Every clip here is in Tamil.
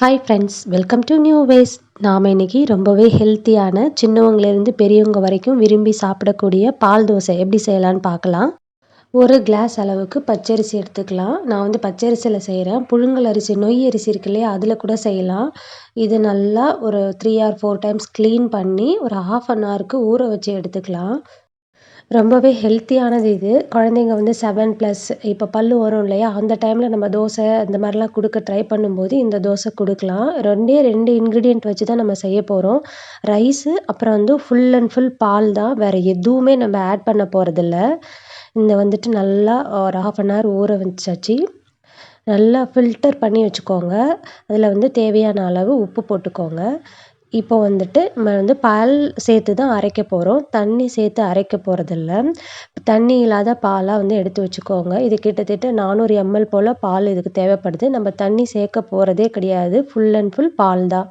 Hi friends, welcome to new ways. நாம் இன்றைக்கி ரொம்பவே ஹெல்த்தியான சின்னவங்கலேருந்து பெரியவங்க வரைக்கும் விரும்பி சாப்பிடக்கூடிய பால் தோசை எப்படி செய்யலான்னு பார்க்கலாம். ஒரு கிளாஸ் அளவுக்கு பச்சரிசி எடுத்துக்கலாம். நான் பச்சரிசியில் செய்கிறேன். புழுங்கல் அரிசி, நொய் அரிசி இருக்கு இல்லையா, அதில் கூட செய்யலாம். இது நல்லா ஒரு 3 or 4 டைம்ஸ் க்ளீன் பண்ணி ஒரு ½ அன் ஹவருக்கு ஊற வச்சு எடுத்துக்கலாம். ரொம்பவே ஹெல்த்தியானது இது. குழந்தைங்க 7+ இப்போ பல்லு வரும் இல்லையா, அந்த டைமில் நம்ம தோசை இந்த மாதிரிலாம் கொடுக்க ட்ரை பண்ணும்போது இந்த தோசை கொடுக்கலாம். 2 இன்க்ரீடியன்ட் வச்சு தான் நம்ம செய்ய போகிறோம். ரைஸு, அப்புறம் ஃபுல் அண்ட் ஃபுல் பால் தான். வேறு எதுவுமே நம்ம ஆட் பண்ண போகிறதில்ல. இந்த நல்லா ஒரு ½ அன் ஹவர் ஊற வச்சாச்சு. நல்லா ஃபில்டர் பண்ணி வச்சுக்கோங்க. அதில் தேவையான அளவு உப்பு போட்டுக்கோங்க. இப்போ நம்ம பால் சேர்த்து தான் அரைக்க போகிறோம். தண்ணி சேர்த்து அரைக்க போகிறதில்ல. தண்ணி இல்லாத பாலாக எடுத்து வச்சுக்கோங்க. இது கிட்டத்தட்ட 400 ml போல் பால் இதுக்கு தேவைப்படுது. நம்ம தண்ணி சேர்க்க போகிறதே கிடையாது. ஃபுல் அண்ட் ஃபுல் பால் தான்.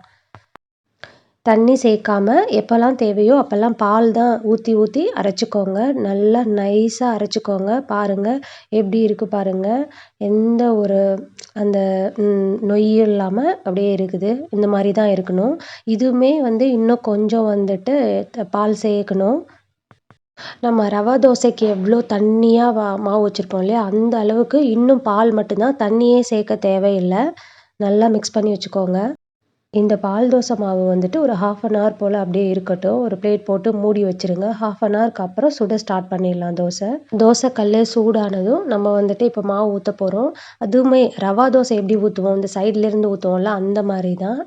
தண்ணி சேர்க்காம எப்போல்லாம் தேவையோ அப்போல்லாம் பால் தான் ஊற்றி அரைச்சிக்கோங்க. நல்லா நைஸாக அரைச்சிக்கோங்க. பாருங்கள் எப்படி இருக்குது பாருங்கள். எந்த ஒரு அந்த நொய்யும் இல்லாமல் அப்படியே இருக்குது. இந்த மாதிரி தான் இருக்கணும். இதுவுமே இன்னும் கொஞ்சம் பால் சேர்க்கணும். நம்ம ரவா தோசைக்கு எவ்வளோ தண்ணியாக மாவு வச்சுருப்போம் இல்லையா, அந்த அளவுக்கு இன்னும் பால் மட்டும்தான், தண்ணியே சேர்க்க தேவையில்லை. நல்லா மிக்ஸ் பண்ணி வச்சுக்கோங்க. இந்த பால் தோசை மாவு ஒரு ½ அன் ஹவர் போல் அப்படியே இருக்கட்டும். ஒரு பிளேட் போட்டு மூடி வச்சுருங்க. ½ அன் ஹவருக்கு அப்புறம் சுட ஸ்டார்ட் பண்ணிடலாம். தோசை கல் சூடானதும் நம்ம இப்போ மாவு ஊற்ற போகிறோம். அதுவுமே ரவா தோசை எப்படி ஊற்றுவோம், இந்த சைட்லேருந்து ஊற்றுவோம்ல, அந்த மாதிரி தான்.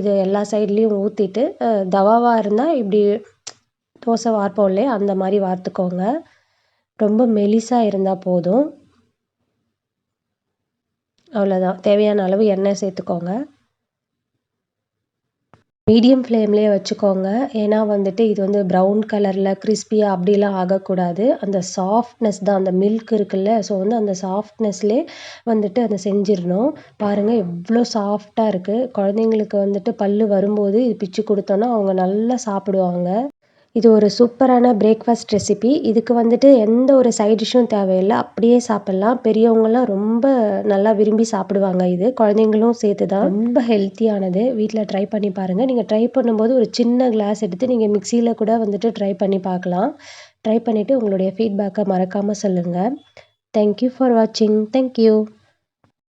இது எல்லா சைட்லேயும் ஊற்றிட்டு தவாவாக இருந்தால் இப்படி தோசை வார்ப்போம் இல்லையா, அந்த மாதிரி வார்த்துக்கோங்க. ரொம்ப மெலிசாக இருந்தால் போதும். அவ்வளோதான். தேவையான அளவு எண்ணெய் சேர்த்துக்கோங்க. மீடியம் ஃப்ளேம்லேயே வச்சுக்கோங்க. ஏன்னா இது ப்ரௌன் கலரில் கிறிஸ்பியாக அப்படிலாம் ஆகக்கூடாது. அந்த சாஃப்ட்னஸ் தான், அந்த மில்க் இருக்குல்ல, ஸோ அந்த சாஃப்ட்னஸ்லேயே அதை செஞ்சிடணும். பாருங்கள் எவ்வளோ சாஃப்டாக இருக்குது. குழந்தைங்களுக்கு பல்லு வரும்போது இது பிச்சு கொடுத்தோன்னா அவங்க நல்லா சாப்பிடுவாங்க. இது ஒரு சூப்பரான பிரேக்ஃபாஸ்ட் ரெசிபி. இதுக்கு எந்த ஒரு சைட் டிஷ்ஷும் தேவையில்லை, அப்படியே சாப்பிட்லாம். பெரியவங்கலாம் ரொம்ப நல்லா விரும்பி சாப்பிடுவாங்க. இது குழந்தைங்களும் சேர்த்து தான். ரொம்ப ஹெல்த்தியானது. வீட்டில் ட்ரை பண்ணி பாருங்கள். நீங்கள் ட்ரை பண்ணும்போது ஒரு சின்ன கிளாஸ் எடுத்து நீங்கள் மிக்சியில் கூட ட்ரை பண்ணி பார்க்கலாம். ட்ரை பண்ணிவிட்டு உங்களுடைய ஃபீட்பேக்கை மறக்காமல் சொல்லுங்கள். தேங்க்யூ ஃபார் வாட்சிங். தேங்க்யூ.